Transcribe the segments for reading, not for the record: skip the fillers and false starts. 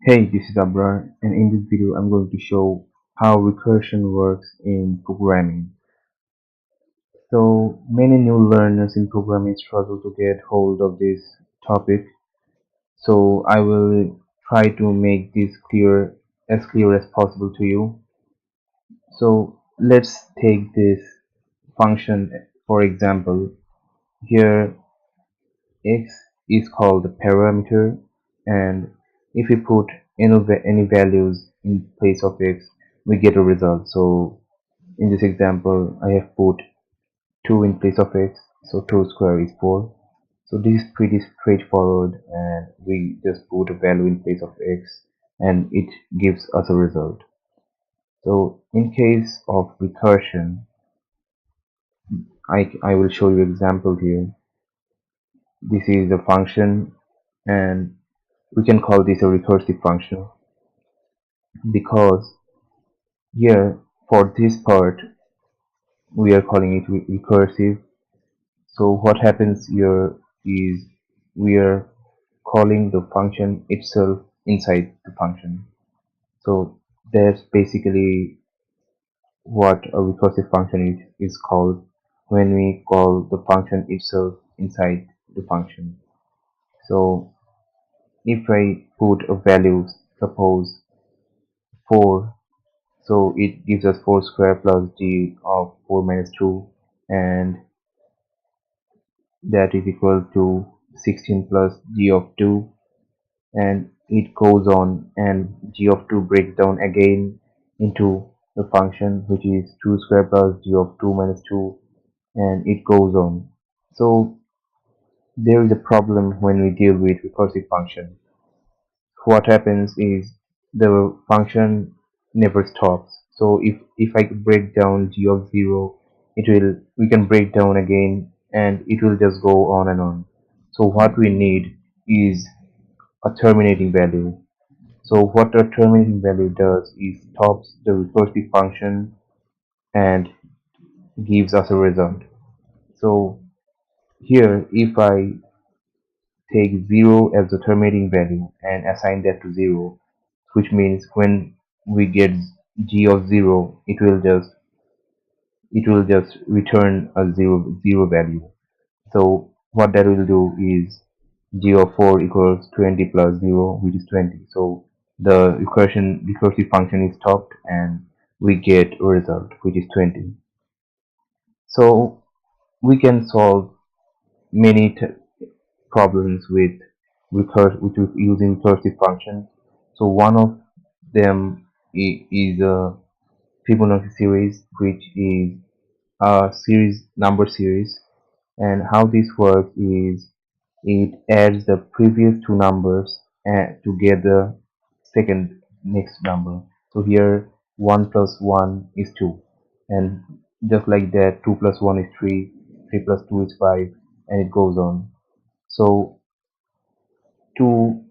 Hey, this is Abrar, and in this video I'm going to show how recursion works in programming. So many new learners in programming struggle to get hold of this topic, so I will try to make this clear as possible to you. So let's take this function for example. Here x is called the parameter, and if we put any values in place of x, we get a result. So in this example I have put 2 in place of x, so 2 square is 4. So this is pretty straightforward, and we just put a value in place of x and it gives us a result. So in case of recursion, I will show you example here. This is a function, and we can call this a recursive function because here for this part we are calling it recursive. So what happens here is we are calling the function itself inside the function. So that's basically what a recursive function is called, when we call the function itself inside the function. So if I put a value, suppose 4, so it gives us 4 square plus g of 4 minus 2, and that is equal to 16 plus g of 2, and it goes on, and g of 2 breaks down again into the function which is 2 square plus g of 2 minus 2, and it goes on. So there is a problem when we deal with recursive function. What happens is the function never stops. So if I break down g of 0, it will we can break down again, and it will just go on and on. So what we need is a terminating value. So what a terminating value does is stops the recursive function and gives us a result. So here if I take 0 as the terminating value and assign that to 0, which means when we get g of 0, it will just return a zero value. So what that will do is g of 4 equals 20 plus 0, which is 20. So the recursive function is stopped, and we get a result which is 20. So we can solve many problems with using recursive functions. So one of them is a Fibonacci series, which is a number series, and how this works is it adds the previous two numbers to get the second next number. So here 1 plus 1 is 2, and just like that 2 plus 1 is 3, 3 plus 2 is 5, and it goes on. So to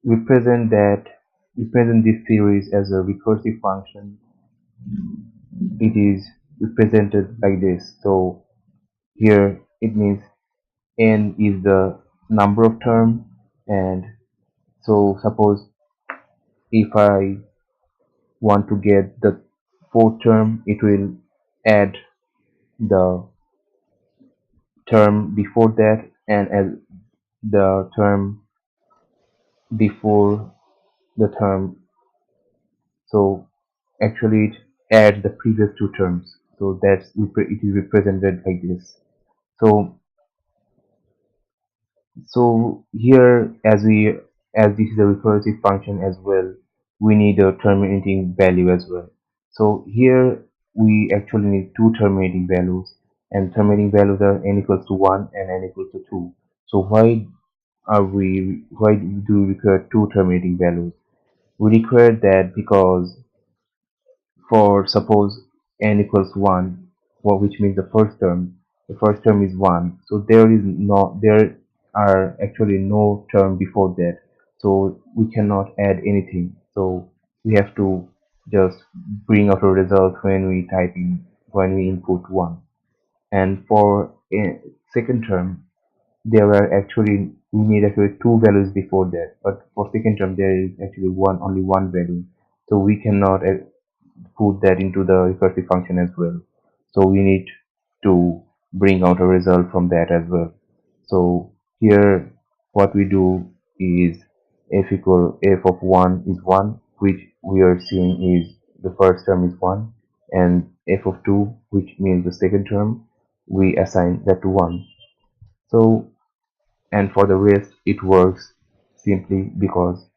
represent this series as a recursive function, it is represented like this. So here it means n is the number of term, and so suppose if I want to get the fourth term, it will add the term before that and add the term before the term. So actually it adds the previous two terms. So it is represented like this. So here, as this is a recursive function as well, we need a terminating value as well. So here we actually need two terminating values, and terminating values are n equals to 1 and n equals to 2. So why do we require two terminating values? We require that because for suppose n equals 1, which means the first term is 1, so there are actually no term before that, so we cannot add anything. So we have to just bring out a result when we input 1. And for a second term, there are actually we need actually two values before that, but for second term there is actually only one value, so we cannot put that into the recursive function as well. So we need to bring out a result from that as well. So here what we do is f of 1 is 1, which we are seeing is the first term is 1, and f of 2, which means the second term, we assign that to 1. So, and for the rest it works simply because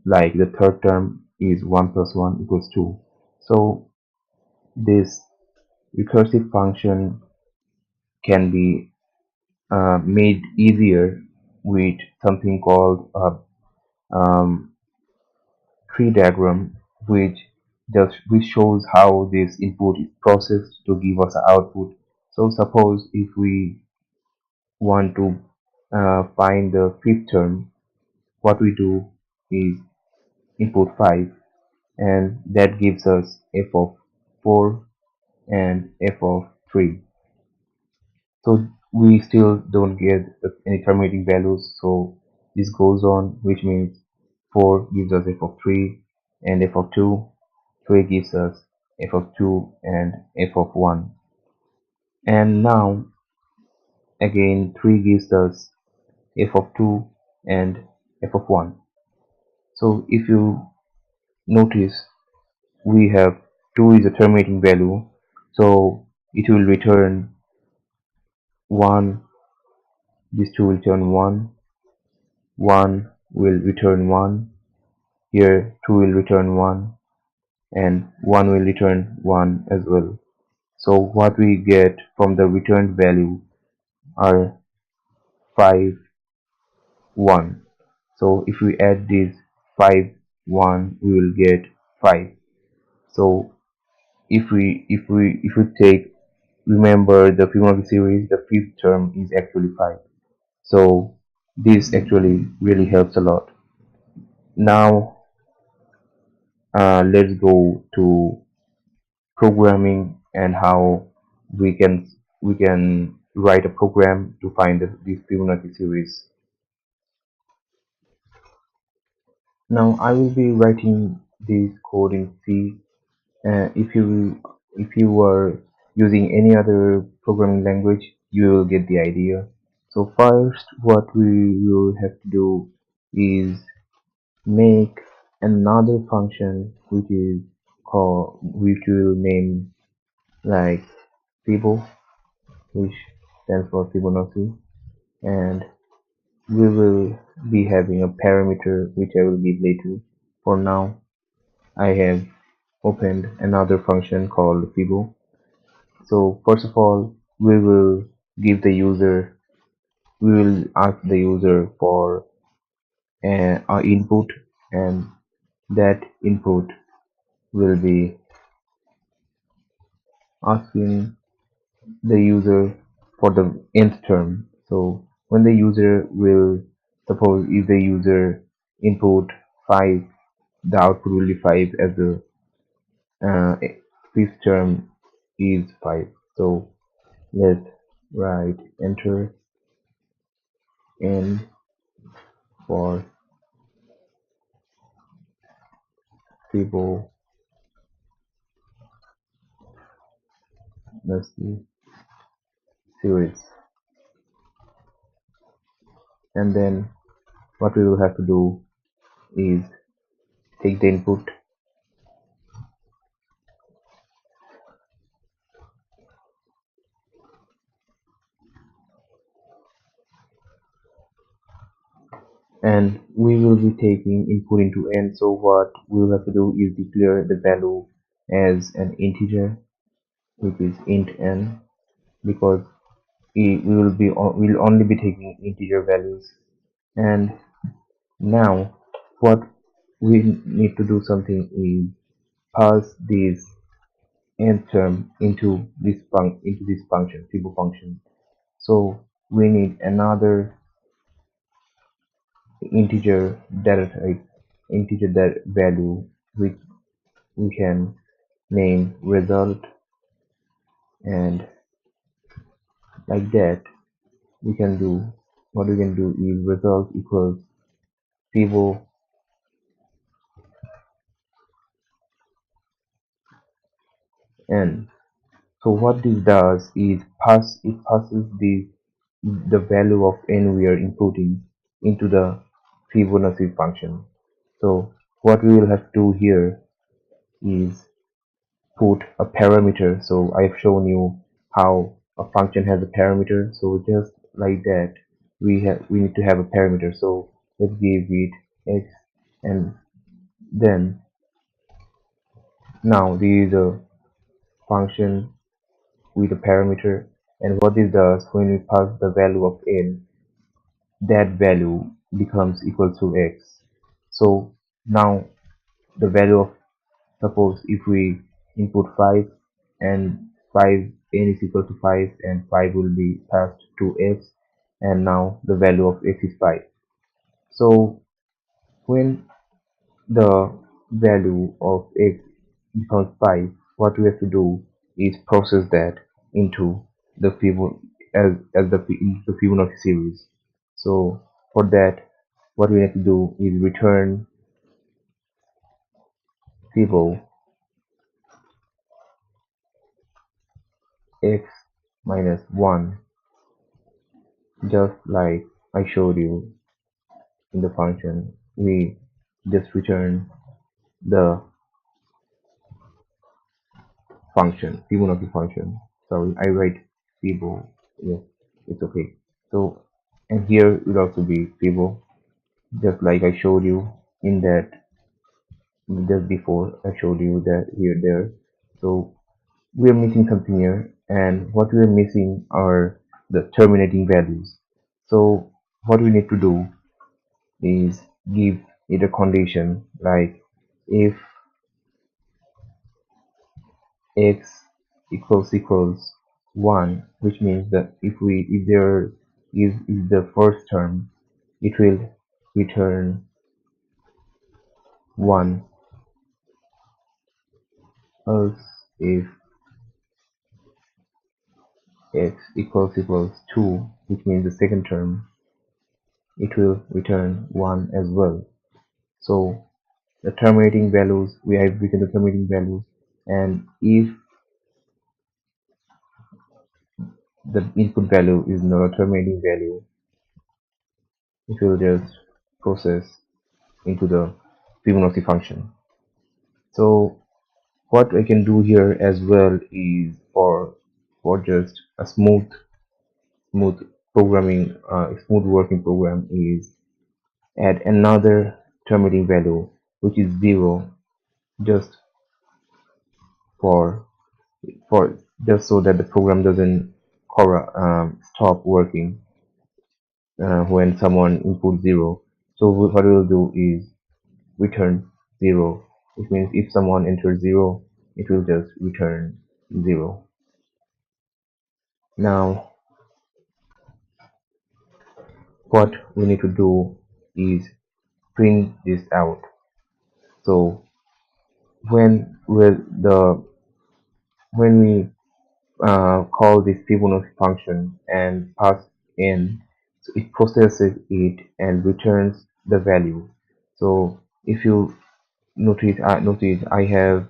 like the third term is 1 plus 1 equals 2. So this recursive function can be made easier with something called a tree diagram, which shows how this input is processed to give us an output. So suppose if we want to find the fifth term, what we do is input 5, and that gives us f of 4 and f of 3. So we still don't get any terminating values, so this goes on, which means 4 gives us f of 3 and f of 2, 3 gives us f of 2 and f of 1, and now again 3 gives us f of 2 and f of 1. So if you notice, we have 2 is a terminating value, so it will return 1, this 2 will return 1, 1 will return 1, here 2 will return 1, and 1 will return 1 as well. So what we get from the returned value are 5, 1. So if we add this 5, 1, we will get 5. So if we take, remember the Fibonacci series, the fifth term is actually 5. So this actually really helps a lot. Now let's go to programming and how we can write a program to find this Fibonacci series. Now I will be writing this code in C. If you were using any other programming language, you will get the idea. So first, what we will have to do is make another function which we will name like Fibo, which stands for Fibonacci, and we will be having a parameter which I will give later. For now, I have opened another function called Fibo. So first of all, we will ask the user for our input, and that input will be asking the user for the nth term. So when the user will, suppose if the user input 5, the output will be 5 as the uh, fifth term is 5. So let's write enter n for Fibonacci series, and then what we will have to do is take the input, and we will be taking input into n. So what we will have to do is declare the value as an integer, which is int n, because we'll only be taking integer values. And now what we need to do something is pass this nth term into this function, Fibo function. So we need another integer data type, integer that value, which we can name result, and like that we can do what we can do is result equals pivot n. So what this does is passes the value of n we are inputting into the Fibonacci function. So what we will have to do here is put a parameter. So I've shown you how a function has a parameter. So just like that, we need to have a parameter. So let's give it x, and then now this is a function with a parameter, and what this does, when we pass the value of n, that value becomes equal to x. So now the value of, suppose if we input 5 and 5, n is equal to 5, and 5 will be passed to x, and now the value of x is 5. So when the value of x becomes 5, what we have to do is process that into the Fibonacci, into the Fibonacci series. So for that, what we have to do is return Fibo x minus 1, just like I showed you in the function. We just return the function, Fibonacci function. Sorry, I write Fibo. Yes, it's okay. So, and here will also be Fibo, just like I showed you in that, just before I showed you that here, there. So we are missing something here, and what we are missing are the terminating values. So what we need to do is give it a condition like if x equals 1, which means that if there is the first term, it will return 1, else if x equals 2, which means the second term, it will return 1 as well. So the terminating values, we have written the terminating values, and if the input value is not a terminating value, it will just process into the Fibonacci function. So what I can do here as well is for just a smooth programming, smooth working program, is add another terminating value which is 0, just for for just so that the program doesn't stop working when someone inputs 0. So what we'll do is return 0, which means if someone enters 0, it will just return 0. Now what we need to do is print this out. So when we call this Fibonacci function and pass in, so it processes it and returns the value. So if you notice I have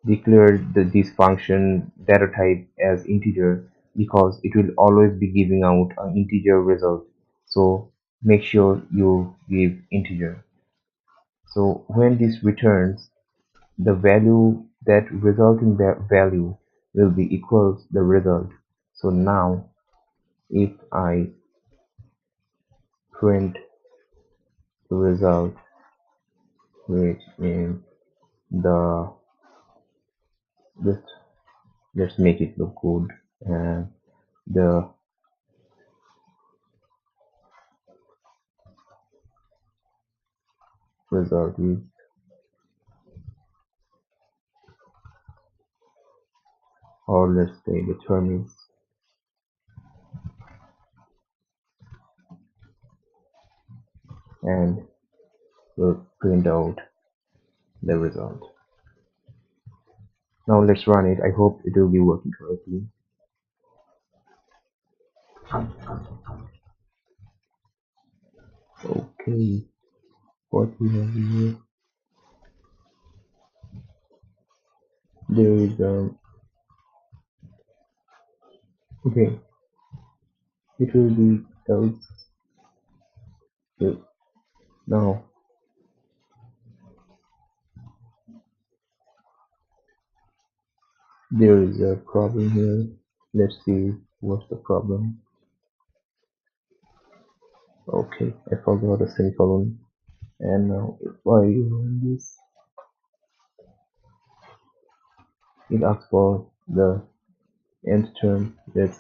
declared this function data type as integer, because it will always be giving out an integer result. So make sure you give integer. So when this returns, the value, that resulting value will be equals the result. So now if I print the result, which is the, just let's make it look good, and the result is, or let's say the term is, and we'll print out the result. Now let's run it. I hope it will be working correctly. Okay, what we have here, there is okay, it will be else. Now there is a problem here. Let's see what's the problem. Okay, I forgot a semicolon. And now if I run this, it asks for the nth term. Let's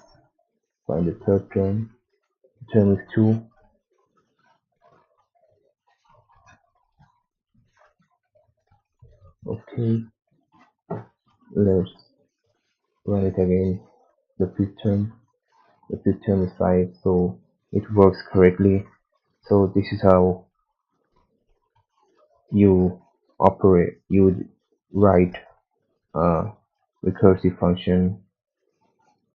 find the third term. The term is 2. Okay, let's run it again. The fifth term. The fifth term is 5, so it works correctly. So this is how you operate, you would write a recursive function